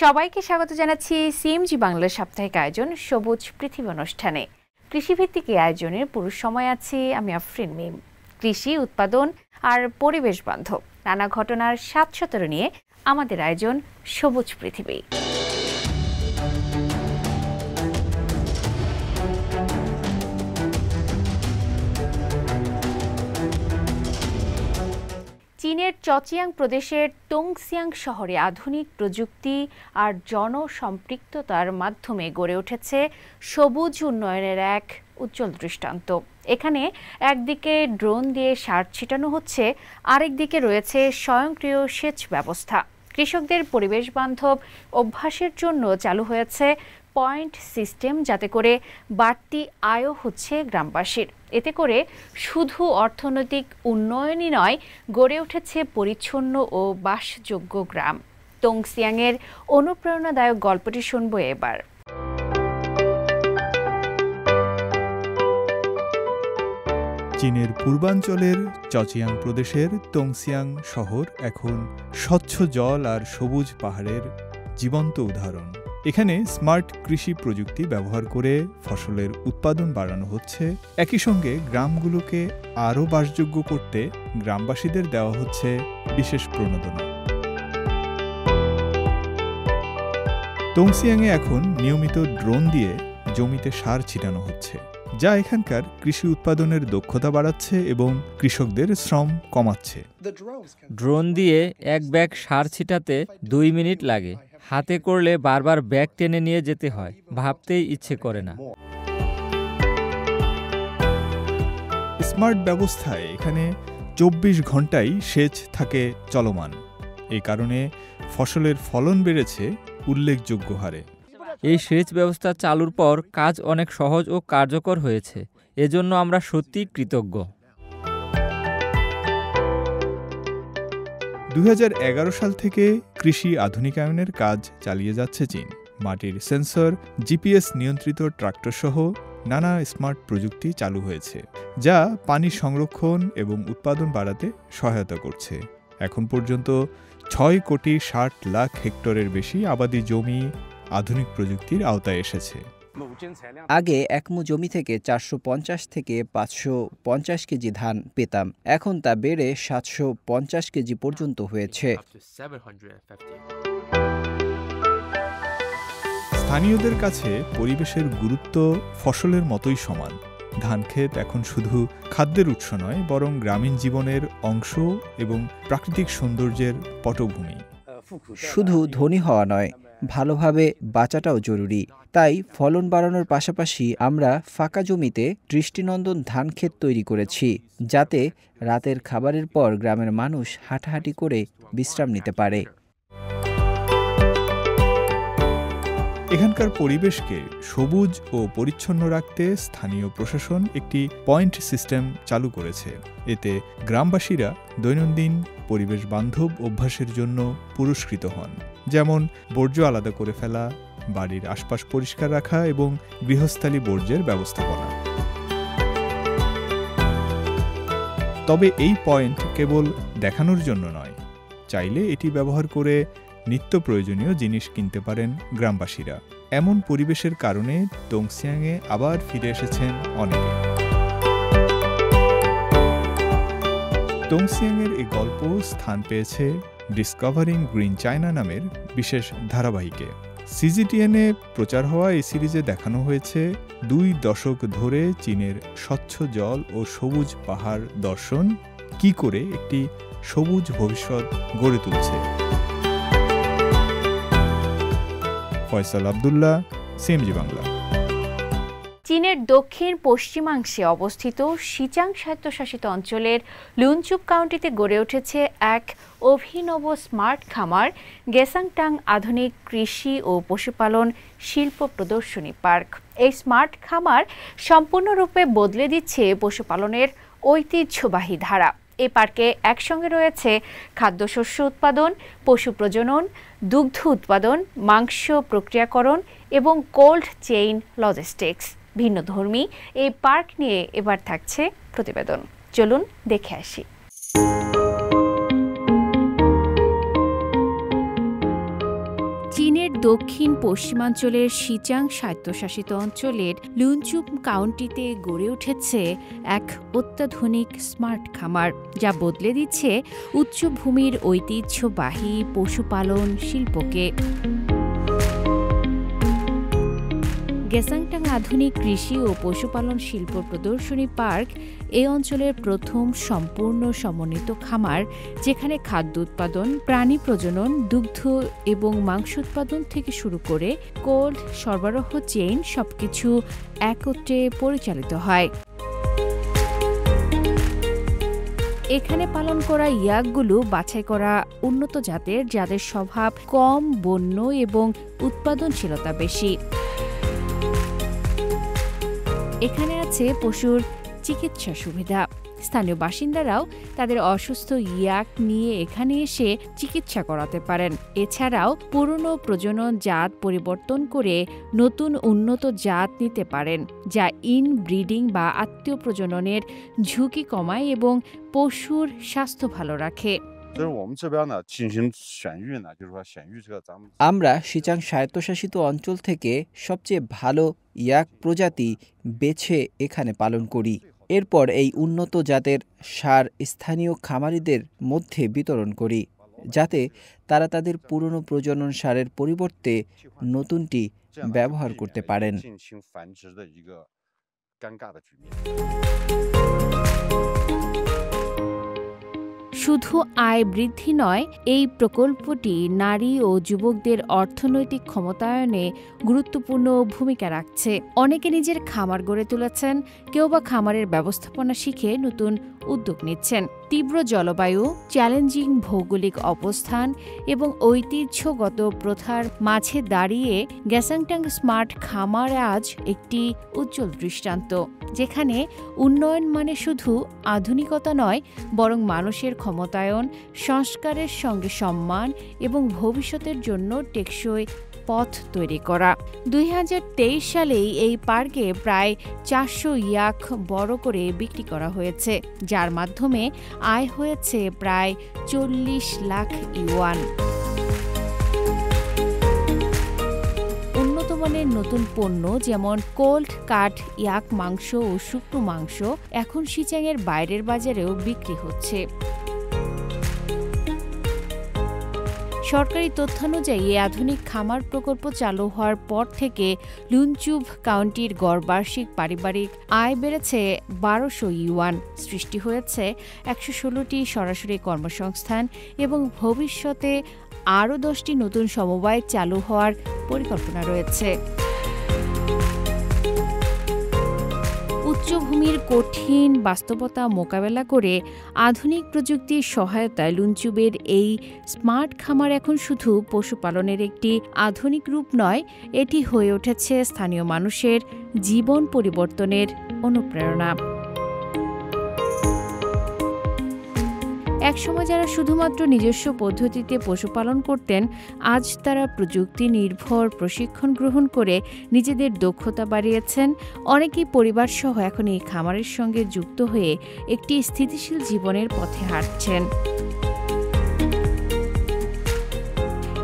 সবাইকে স্বাগত জানাচ্ছি সিএমজি বাংলার সাপ্তাহিক আয়োজন সবুজ পৃথিবী অনুষ্ঠানে। কৃষিভিত্তিক এই আয়োজনের পুরো সময় আছি আমি আফরিন মিম। কৃষি উৎপাদন আর পরিবেশ বান্ধব নানা ঘটনার ৭১৭ নিয়ে আমাদের আয়োজন সবুজ পৃথিবী। চীনের চচিয়াং প্রদেশের টংসিয়াং শহরে আধুনিক প্রযুক্তি আর জনসম্পৃক্ততার মাধ্যমে গড়ে উঠেছে সবুজ উন্নয়নের এক উজ্জ্বল দৃষ্টান্ত। এখানে একদিকে ড্রোন দিয়ে সার ছিটানো হচ্ছে, আরেকদিকে রয়েছে স্বয়ংক্রিয় সেচ ব্যবস্থা। কৃষকদের পরিবেশ বান্ধব অভ্যাসের জন্য চালু হয়েছে পয়েন্ট সিস্টেম, যাতে করে বাড়তি আয়ও হচ্ছে গ্রামবাসীর। এতে করে শুধু অর্থনৈতিক উন্নয়নই নয়, গড়ে উঠেছে পরিচ্ছন্ন ও বাসযোগ্য গ্রাম। টংসিয়াংয়ের অনুপ্রেরণাদায়ক গল্পটি শুনবো এবার। চীনের পূর্বাঞ্চলের চচিয়াং প্রদেশের টংসিয়াং শহর এখন স্বচ্ছ জল আর সবুজ পাহাড়ের জীবন্ত উদাহরণ। এখানে স্মার্ট কৃষি প্রযুক্তি ব্যবহার করে ফসলের উৎপাদন বাড়ানো হচ্ছে। একই সঙ্গে গ্রামগুলোকে আরও বাসযোগ্য করতে গ্রামবাসীদের দেওয়া হচ্ছে বিশেষ প্রণোদনা। টংসিয়াংয়ে এখন নিয়মিত ড্রোন দিয়ে জমিতে সার ছিটানো হচ্ছে, যা এখানকার কৃষি উৎপাদনের দক্ষতা বাড়াচ্ছে এবং কৃষকদের শ্রম কমাচ্ছে। ড্রোন দিয়ে এক ব্যাগ সার ছিটাতে 2 মিনিট লাগে। হাতে করলে বারবার ব্যাগ টেনে নিয়ে যেতে হয়, ভাবতেই ইচ্ছে করে না। স্মার্ট ব্যবস্থায় এখানে 24 ঘন্টাই সেচ থাকে চলমান। এই কারণে ফসলের ফলন বেড়েছে উল্লেখযোগ্য হারে। এই সেচ ব্যবস্থা চালুর পর কাজ অনেক সহজ ও কার্যকর হয়েছে। এজন্য আমরা সত্যিই কৃতজ্ঞ। 2011 সাল থেকে কৃষি আধুনিকায়নের কাজ চালিয়ে যাচ্ছে চীন। মাটির সেন্সর, জিপিএস নিয়ন্ত্রিত ট্রাক্টর সহ নানা স্মার্ট প্রযুক্তি চালু হয়েছে, যা পানি সংরক্ষণ এবং উৎপাদন বাড়াতে সহায়তা করছে। এখন পর্যন্ত 6,60,00,000 হেক্টরের বেশি আবাদি জমি আধুনিক প্রযুক্তির আওতায় এসেছে। আগে একমু জমি থেকে 450 থেকে 550 কেজি ধান পেতাম, এখন তা বেড়ে 750 কেজি পর্যন্ত হয়েছে। স্থানীয়দের কাছে পরিবেশের গুরুত্ব ফসলের মতোই সমান। ধানক্ষেত এখন শুধু খাদ্যের উৎস নয়, বরং গ্রামীণ জীবনের অংশ এবং প্রাকৃতিক সৌন্দর্যের পটভূমি। শুধু ধনী হওয়া নয়, ভালোভাবে বাঁচাটাও জরুরি। তাই ফলন বাড়ানোর পাশাপাশি আমরা ফাঁকা জমিতে দৃষ্টিনন্দন ধান ক্ষেত তৈরি করেছি, যাতে রাতের খাবারের পর গ্রামের মানুষ হাঁটাহাঁটি করে বিশ্রাম নিতে পারে। এখানকার পরিবেশকে সবুজ ও পরিচ্ছন্ন রাখতে স্থানীয় প্রশাসন একটি পয়েন্ট সিস্টেম চালু করেছে। এতে গ্রামবাসীরা দৈনন্দিন পরিবেশ বান্ধব অভ্যাসের জন্য পুরস্কৃত হন, যেমন বর্জ্য আলাদা করে ফেলা, বাড়ির আশপাশ পরিষ্কার রাখা এবং গৃহস্থালী বর্জ্যের ব্যবস্থাপনা। তবে এই পয়েন্ট কেবল দেখানোর জন্য নয়, চাইলে এটি ব্যবহার করে নিত্য প্রয়োজনীয় জিনিস কিনতে পারেন গ্রামবাসীরা। এমন পরিবেশের কারণে টংসিয়াংয়ে আবার ফিরে এসেছেন অনেকে। টংসিয়াংয়ের এই গল্প স্থান পেয়েছে ডিসকভারিং গ্রিন চায়না নামের বিশেষ ধারাবাহিকে। সিজিটিএনে প্রচার হওয়া এই সিরিজে দেখানো হয়েছে 2 দশক ধরে চীনের স্বচ্ছ জল ও সবুজ পাহাড় দর্শন কি করে একটি সবুজ ভবিষ্যৎ গড়ে তুলছে। ফয়সাল আব্দুল্লাহ, সিএমজি বাংলা। চীনের দক্ষিণ পশ্চিমাংশে অবস্থিত শিচাং স্বায়ত্তশাসিত অঞ্চলের লুনচুক কাউন্টিতে গড়ে উঠেছে এক অভিনব স্মার্ট খামার গেসাংটাং আধুনিক কৃষি ও পশুপালন শিল্প প্রদর্শনী পার্ক। এই স্মার্ট খামার সম্পূর্ণরূপে বদলে দিচ্ছে পশুপালনের ঐতিহ্যবাহী ধারা। এই পার্কে একসঙ্গে রয়েছে খাদ্যশস্য উৎপাদন, পশু প্রজনন, দুগ্ধ উৎপাদন, মাংস প্রক্রিয়াকরণ এবং কোল্ড চেইন লজিস্টিক্স। ভিন্নধর্মী এই পার্ক নিয়ে এবার থাকছে প্রতিবেদন। চলুন দেখে আসি। চীনের দক্ষিণ পশ্চিমাঞ্চলের শিচাং স্বায়ত্তশাসিত অঞ্চলের লুনচুব কাউন্টিতে গড়ে উঠেছে এক অত্যাধুনিক স্মার্ট খামার, যা বদলে দিচ্ছে উচ্চভূমির ঐতিহ্যবাহী পশুপালন শিল্পকে। গেসাংটাং আধুনিক কৃষি ও পশুপালন শিল্প প্রদর্শনী পার্ক এই অঞ্চলের প্রথম সম্পূর্ণ সমন্বিত খামার, যেখানে খাদ্য উৎপাদন, প্রাণী প্রজনন, দুগ্ধ এবং মাংস উৎপাদন থেকে শুরু করে কোল্ড সরবরাহ চেইন সবকিছু একত্রে পরিচালিত হয়। এখানে পালন করা ইয়াকগুলো বাছাই করা উন্নত জাতের, যাদের স্বভাব কম বন্য এবং উৎপাদনশীলতা বেশি। এখানে আছে পশুর চিকিৎসা সুবিধা। স্থানীয় বাসিন্দারাও তাদের অসুস্থ ইয়াক নিয়ে এখানে এসে চিকিৎসা করাতে পারেন। এছাড়াও পুরনো প্রজনন জাত পরিবর্তন করে নতুন উন্নত জাত নিতে পারেন, যা ইনব্রিডিং বা আত্মীয় প্রজননের ঝুঁকি কমায় এবং পশুর স্বাস্থ্য ভালো রাখে। আমরা শিচাং স্বায়ত্তশাসিত অঞ্চল থেকে সবচেয়ে ভালো ইয়াক প্রজাতি বেছে এখানে পালন করি। এরপর এই উন্নত জাতের সার স্থানীয় খামারিদের মধ্যে বিতরণ করি, যাতে তারা তাদের পুরনো প্রজনন সারের পরিবর্তে নতুনটি ব্যবহার করতে পারেন। শুধু আয় বৃদ্ধি নয়, এই প্রকল্পটি নারী ও যুবকদের অর্থনৈতিক ক্ষমতায়নে গুরুত্বপূর্ণ ভূমিকা রাখছে। অনেকে নিজের খামার গড়ে তুলেছেন, কেউ বা খামারের ব্যবস্থাপনা শিখে নতুন উদ্যোগ নিচ্ছেন। তীব্র জলবায়ু, চ্যালেঞ্জিং ভৌগোলিক অবস্থান এবং ঐতিহ্যগত প্রথার মাঝে দাঁড়িয়ে গেসাংটাং স্মার্ট খামার আজ একটি উজ্জ্বল দৃষ্টান্ত, যেখানে উন্নয়ন মানে শুধু আধুনিকতা নয়, বরং মানুষের ক্ষমতায়ন, সংস্কারের সঙ্গে সম্মান এবং ভবিষ্যতের জন্য টেকসই পথ তৈরি করা। 2023 সালেই এই পার্কে প্রায় 400 ইয়াক বড় করে বিক্রি করা হয়েছে, যার মাধ্যমে আয় হয়েছে প্রায় 40 লাখ ইউয়ান। উন্নত মানের নতুন পণ্য যেমন কোল্ড কাট ইয়াক মাংস ও শুকনো মাংস এখন শিচাংয়ের বাইরের বাজারেও বিক্রি হচ্ছে। সরকারি তথ্যানুযায়ী এই আধুনিক খামার প্রকল্প চালু হওয়ার পর থেকে লুনচুব কাউন্টির গড় বার্ষিক পারিবারিক আয় বেড়েছে 1200 ইউয়ান, সৃষ্টি হয়েছে 116টি সরাসরি কর্মসংস্থান এবং ভবিষ্যতে আরও 10টি নতুন সমবায় চালু হওয়ার পরিকল্পনা রয়েছে। উচ্চভূমির কঠিন বাস্তবতা মোকাবেলা করে আধুনিক প্রযুক্তির সহায়তায় লুনচুবের এই স্মার্ট খামার এখন শুধু পশুপালনের একটি আধুনিক রূপ নয়, এটি হয়ে উঠেছে স্থানীয় মানুষের জীবন পরিবর্তনের অনুপ্রেরণা। একসময় যারা শুধুমাত্র নিজস্ব পদ্ধতিতে পশুপালন করতেন, আজ তারা প্রযুক্তি নির্ভর প্রশিক্ষণ গ্রহণ করে নিজেদের দক্ষতা বাড়িয়েছেন। অনেকেই পরিবারসহ এখন এই খামারের সঙ্গে যুক্ত হয়ে একটি স্থিতিশীল জীবনের পথে হাঁটছেন।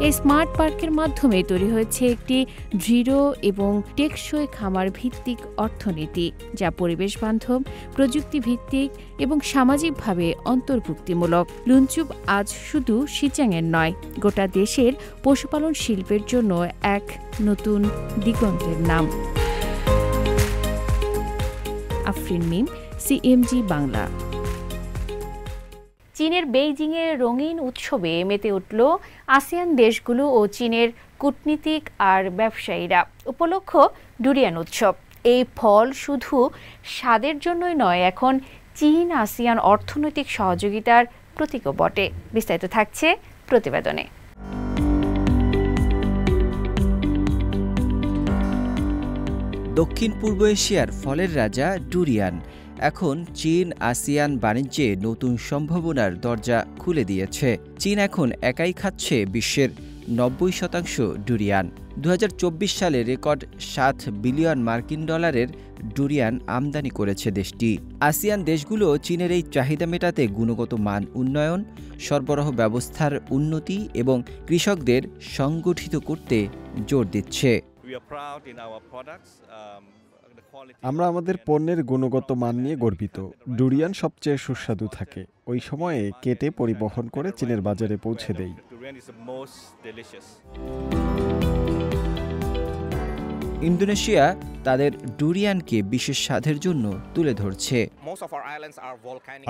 এই স্মার্ট পার্কের মাধ্যমে তৈরি হয়েছে একটি দৃঢ় এবং টেকসই খামার ভিত্তিক অর্থনীতি, যা পরিবেশ বান্ধব, প্রযুক্তি ভিত্তিক এবং সামাজিকভাবে অন্তর্ভুক্তিমূলক। লুনচুব আজ শুধু শিচাংয়ের নয়, গোটা দেশের পশুপালন শিল্পের জন্য এক নতুন দিগন্তের নাম। আফরিন মিম, সিএমজি বাংলা। চীনের বেইজিংয়ের রঙিন উৎসবে মেতে উঠল আসিয়ান দেশগুলো ও চীনের কূটনীতিক আর ব্যবসায়ীরা। উপলক্ষ ডুরিয়ান উৎসব। এই ফল শুধু স্বাদের জন্যই নয়, এখন চীন আসিয়ান অর্থনৈতিক সহযোগিতার প্রতীকও বটে। বিস্তারিত থাকছে প্রতিবেদনে। দক্ষিণ পূর্ব এশিয়ার ফলের রাজা ডুরিয়ান এখন চীন আসিয়ান বাণিজ্যে নতুন সম্ভাবনার দরজা খুলে দিয়েছে। চীন এখন একাই খাচ্ছে বিশ্বের 90% ডুরিয়ান। 2024 সালে রেকর্ড $7 বিলিয়ন ডুরিয়ান আমদানি করেছে দেশটি। আসিয়ান দেশগুলো চীনের এই চাহিদা মেটাতে গুণগত মান উন্নয়ন, সরবরাহ ব্যবস্থার উন্নতি এবং কৃষকদের সংগঠিত করতে জোর দিচ্ছে। আমরা আমাদের পণ্যের গুণগত মান নিয়ে গর্বিত। ডুরিয়ান সবচেয়ে সুস্বাদু থাকে। ওই সময়ে কেটে পরিবহন করে চীনের বাজারে পৌঁছে দেই। ইন্দোনেশিয়া তাদের ডুরিয়ানকে বিশেষ স্বাদের জন্য তুলে ধরছে।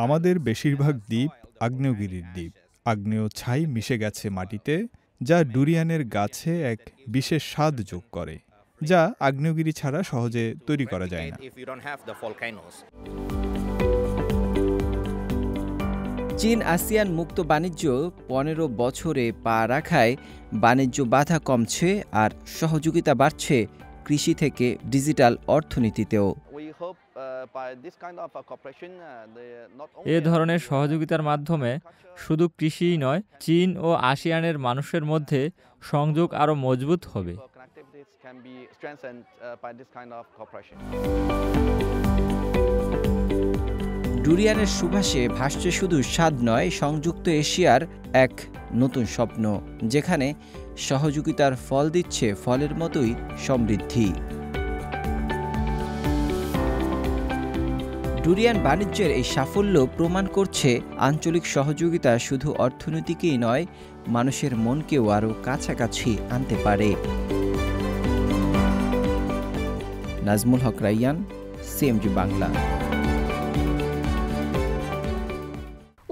আমাদের বেশিরভাগ দ্বীপ আগ্নেয়গিরির দ্বীপ। আগ্নেয় ছাই মিশে গেছে মাটিতে, যা ডুরিয়ানের গাছে এক বিশেষ স্বাদ যোগ করে, যা আগ্নেয়গিরি ছাড়া সহজে তৈরি করা যায় না। চীন আসিয়ান মুক্ত বাণিজ্য 15 বছরে পা রাখায় বাণিজ্য বাধা কমছে আর সহযোগিতা বাড়ছে কৃষি থেকে ডিজিটাল অর্থনীতিতেও। এ ধরনের সহযোগিতার মাধ্যমে শুধু কৃষিই নয়, চীন ও আসিয়ানের মানুষের মধ্যে সংযোগ আরও মজবুত হবে। ডুরিয়ানের সুবাসে ভাসছে শুধু স্বাদ নয়, সংযুক্ত এশিয়ার এক নতুন স্বপ্ন, যেখানে সহযোগিতার ফল দিচ্ছে ফলের মতোই সমৃদ্ধি। ডুরিয়ান বাণিজ্যের এই সাফল্য প্রমাণ করছে আঞ্চলিক সহযোগিতা শুধু অর্থনীতিকেই নয়, মানুষের মনকেও আরও কাছাকাছি আনতে পারে। নাজমুল হক রাইয়ান, সিএমজি বাংলা।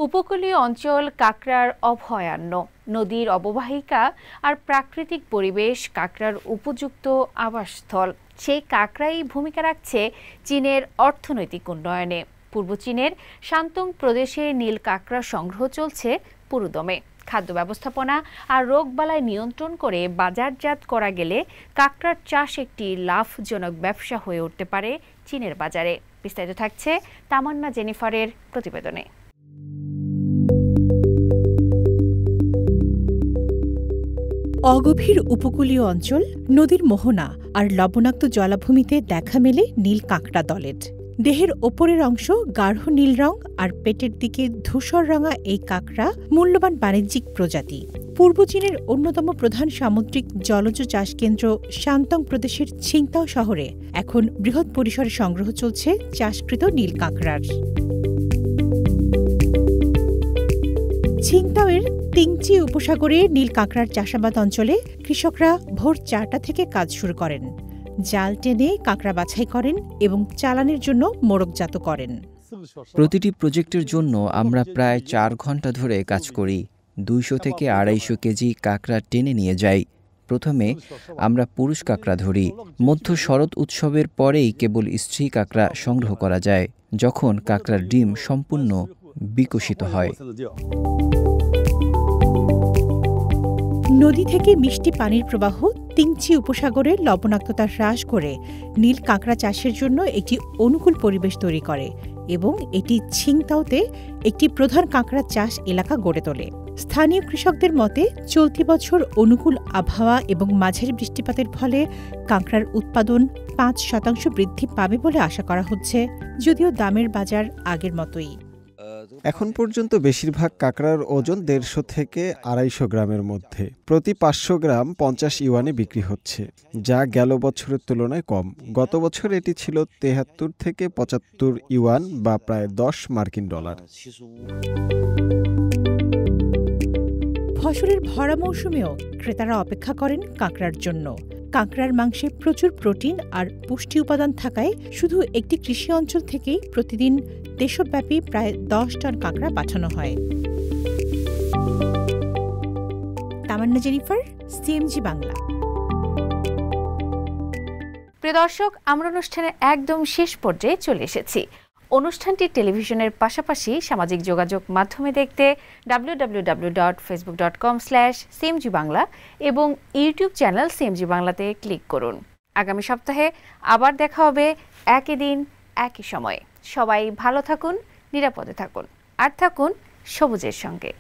উপকূলীয় অঞ্চল কাঁকড়ার অভয়ারণ্য, নদীর অববাহিকা আর প্রাকৃতিক পরিবেশ কাঁকড়ার উপযুক্ত আবাসস্থল। সেই কাঁকড়াই ভূমিকা রাখছে চীনের অর্থনৈতিক উন্নয়নে। পূর্ব চীনের শান্তং প্রদেশে নীল কাঁকড়া সংগ্রহ চলছে পুরোদমে। খাদ্য ব্যবস্থাপনা আর রোগবালাই নিয়ন্ত্রণ করে বাজারজাত করা গেলে কাঁকড়ার চাষ একটি লাভজনক ব্যবসা হয়ে উঠতে পারে চীনের বাজারে। বিস্তারিত থাকছে তামান্না জেনিফারের প্রতিবেদনে। অগভীর উপকূলীয় অঞ্চল, নদীর মোহনা আর লবণাক্ত জলাভূমিতে দেখা মেলে নীল কাঁকড়া দলের। দেহের ওপরের অংশ গাঢ় নীল রং আর পেটের দিকে ধূসর রঙা এই কাঁকড়া মূল্যবান বাণিজ্যিক প্রজাতি। পূর্ব চীনের অন্যতম প্রধান সামুদ্রিক জলজ চাষকেন্দ্র শান্তং প্রদেশের ছিংতাও শহরে এখন বৃহৎ পরিসরে সংগ্রহ চলছে চাষকৃত নীল কাঁকড়ার। ছিংতাওয়ের তিংচি উপসাগরে নীল কাঁকড়ার চাষাবাদ অঞ্চলে কৃষকরা ভোর 4টা থেকে কাজ শুরু করেন। জাল টেনে কাঁকড়া বাছাই করেন এবং চালানের জন্য মোড়কজাত করেন। প্রতিটি প্রজেক্টের জন্য আমরা প্রায় 4 ঘন্টা ধরে কাজ করি। 200 থেকে 250 কেজি কাঁকড়া টেনে নিয়ে যাই। প্রথমে আমরা পুরুষ কাঁকড়া ধরি। মধ্য শরৎ উৎসবের পরেই কেবল স্ত্রী কাঁকড়া সংগ্রহ করা যায়, যখন কাঁকড়ার ডিম সম্পূর্ণ বিকশিত হয়। নদী থেকে মিষ্টি পানির প্রবাহ তিংচি উপসাগরে লবণাক্ততা হ্রাস করে নীল কাঁকড়া চাষের জন্য একটি অনুকূল পরিবেশ তৈরি করে এবং এটি ছিংতাওতে একটি প্রধান কাঁকড়া চাষ এলাকা গড়ে তোলে। স্থানীয় কৃষকদের মতে চলতি বছর অনুকূল আবহাওয়া এবং মাঝারি বৃষ্টিপাতের ফলে কাঁকড়ার উৎপাদন 5% বৃদ্ধি পাবে বলে আশা করা হচ্ছে, যদিও দামের বাজার আগের মতোই। এখন পর্যন্ত বেশিরভাগ কাঁকড়ার ওজন 150 থেকে 250 গ্রামের মধ্যে। প্রতি 500 গ্রাম 50 ইউয়ানে বিক্রি হচ্ছে, যা গেল বছরের তুলনায় কম। গত বছর এটি ছিল 73 থেকে 75 ইউয়ান বা প্রায় $10 ফসলের ভরা মৌসুমেও ক্রেতারা অপেক্ষা করেন কাঁকড়ার জন্য। কাঁকড়ার মাংসে প্রচুর প্রোটিন আর পুষ্টি উপাদান থাকায় শুধু একটি কৃষি অঞ্চল থেকেই প্রতিদিন দেশব্যাপী প্রায় 10 টন কাঁকড়া পাঠানো হয়। তামান্না জেনিফার, সিএমজি বাংলা। প্রিয় দর্শক, আমরা অনুষ্ঠানের একদম শেষ পর্যায়ে চলে এসেছি। অনুষ্ঠানটি টেলিভিশনের পাশাপাশি সামাজিক যোগাযোগ মাধ্যমে দেখতে www.facebook.com/cmg বাংলা এবং ইউটিউব চ্যানেল সিএমজি বাংলাতে ক্লিক করুন। আগামী সপ্তাহে আবার দেখা হবে একই দিন একই সময়ে। সবাই ভালো থাকুন, নিরাপদে থাকুন আর থাকুন সবুজের সঙ্গে।